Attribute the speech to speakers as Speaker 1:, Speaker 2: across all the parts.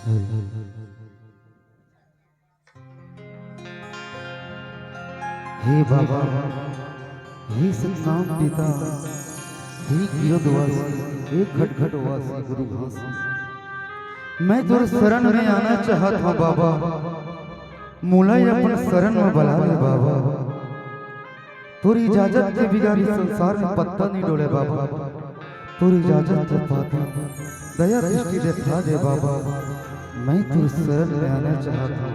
Speaker 1: हे बाबा, हे सतनाम पिता, हे गिरदवासी, हे खटखटवासी गुरु घासी, मैं तोर शरण में आना चाहत हूँ बाबा। मुलाई अपन शरण में बुला ले बाबा। तोरी इजाजत के बिगाड़ी संसार में पत्ता नहीं डोले बाबा। तोरी इजाजत के पाती दया दृष्टि दिखा दे बाबा। मैं तोर शरण में आना चाहता हूँ।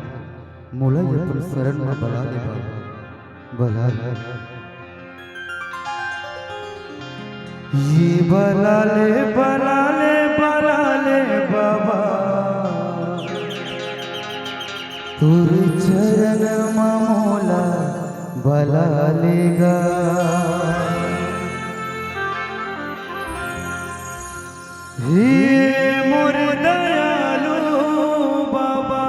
Speaker 1: मुलाई अपन शरण में बुला ले बाबा, बुला ले। ये बुला ले बुला ले बुला ले बाबा, तुर चरण मामोला बुला लेगा। हे मोर दयालु बाबा,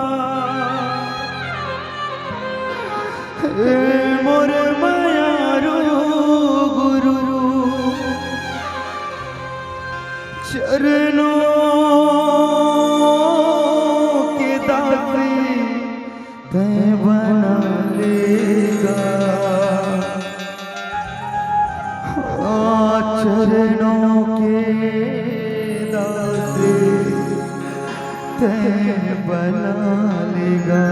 Speaker 1: हे मोर मायारू गुरु, चरणों के दासी तै बना लेगा। चरणों के दासी तै बना लेगा।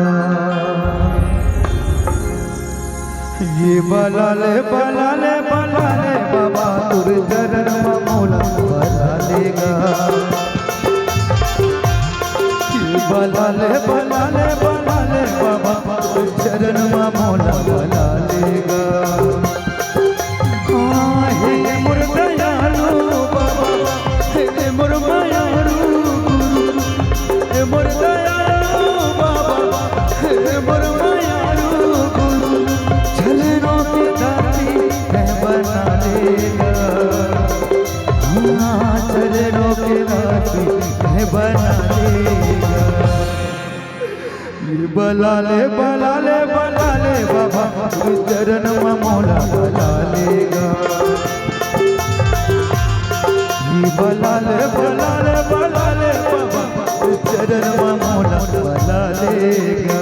Speaker 1: ये बुला ले बुला ले बुला ले बाबा, तुर चरण मामोला बुला लेगा। ये बुला ले बुला ले बुला ले बाबा, तुर चरण मामोला बुला लेगा। हे मोर दयालु बाबा, हे मोर मायारू गुरु, हे मोर दयालु बाबा, हे मोर मायारू गुरु, चरणों के दासी मैं बना लेगा। हाँ, चरणों के दासी मैं बना लेगा। ये बुला ले बुला ले बुला ले बाबा, चरण मामोला बुला लेगा। ये बुला ले बुला ले बुला ले बाबा, चरण मामोला बुला लेगा।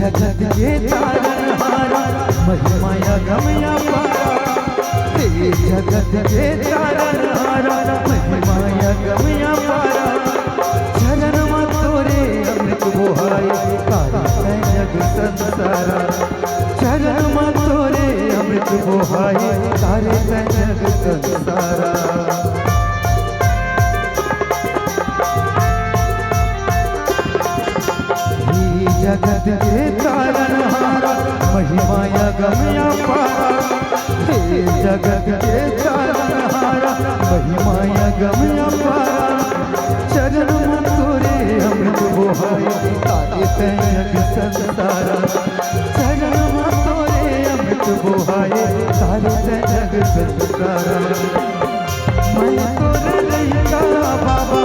Speaker 1: जगत के तारनहारा, महिमाया गमया पारा। हे जगत के तारनहारा, महिमाया गमया पारा। चरण में तोरे अमृत बोहाई, तारे जग संसारा। चरण में तोरे अमृत बोहाई, तारे जग संसारा। जगत के तारनहारा, महिमाया गमया पारा। हे जगत के तारनहारा, महिमाया गमया पारा। चरण में तोरे अमृत बोहाई, तारे जग संसारा। चरण में तोरे अमृत बोहाई, तारे जग संसारा। मैं तोरे लइका बाबा,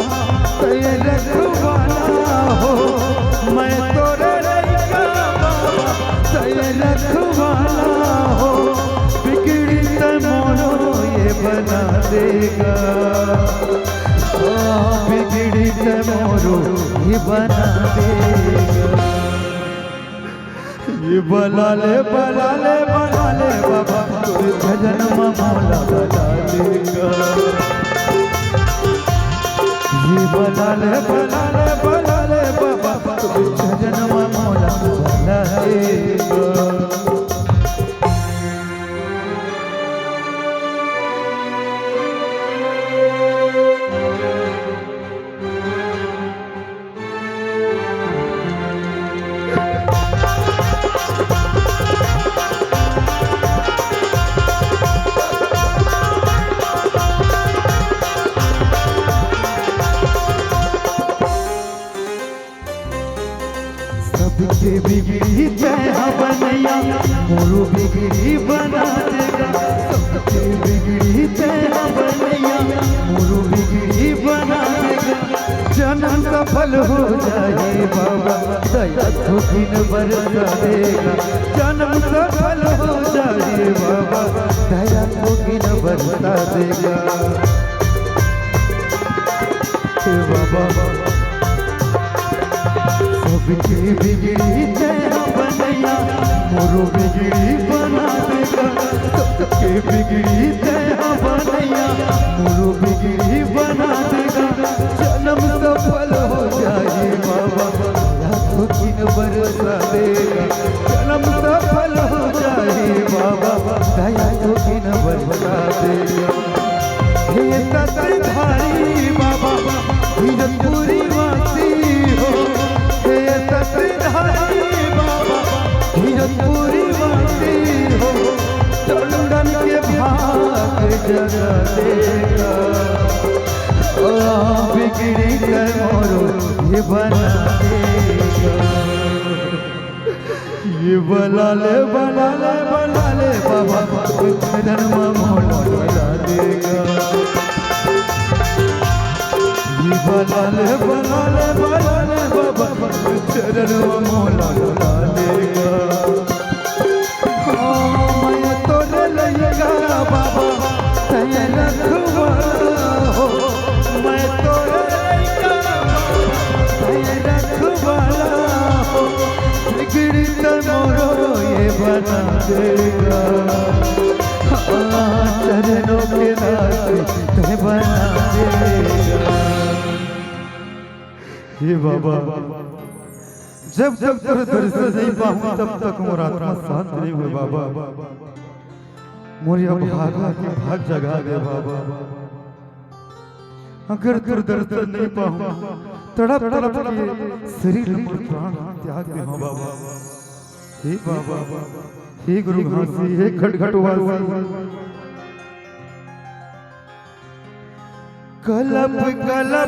Speaker 1: तै रखवाला हो। मैं तोरे लइका बाबा, तै रखवाला हो। बिगड़ी तै मोरो ये बना देगा। बिगड़ी तै मोरो ये बना देगा। ये बुला ले बुला ले बुला ले बाबा, तुर चरण मामोला बुला लेगा। ये बुला ले बुला ले बुला ले बाबा, तुर चरण मामोला बुला लेगा। सबके बिगड़ी तैया बनैया मोरू बिगड़ी बना देगा। सबके बिगड़ी तैया बनैया मोरू बिगड़ी बना देगा। जन्म सफल हो जाए बाबा दया ठोकिन बरसा देगा। जन्म सफल हो जाए बाबा दया ठोकिन बरसा देगा। बाबा सबके बिगड़ी तैया बनैया मोरू बिगड़ी बना देगा। सबके बिगड़ी तैया बनैया मोरू बिगड़ी बना देगा। जन्म सफल हो जाए बाबा लाखों दिन बरसा देगा। जन्म सफल हो जाए बाबा दया तो दिन बरसा देगा। हे सतधारी बाबा हीरतपुरी वासी हो। हे सतधारी बाबा हीरतपुरी वासी हो। चंदन के भाग जगा देगा। बिगड़ी कर मोरो ये बना देगा। ये बला ले बाबा जन्म मोला बना देगा। ये बला ले बाबा जन्म मोला बना देगा। मैं तोरे लइका बाबा तैया रखवाला हो। मैं तोरे लइका तैया रखवाला हो। बिगड़ी कर मोरो ये बना देगा। चरणों के नाथ तय बना देगा। हे बाबा जब तक तेरे दर्शन नहीं पाऊं तब तक मोर आत्मा शांत नहीं हुए बाबा। मोरी भागा के भाग जगा दे बाबा। अगर तेरे दर्शन नहीं पाऊं तड़प तड़प के शरीर में प्राण त्याग दे बाबा। हे बाबा हे गुरु घासी हे खटखटवासी कलप कलप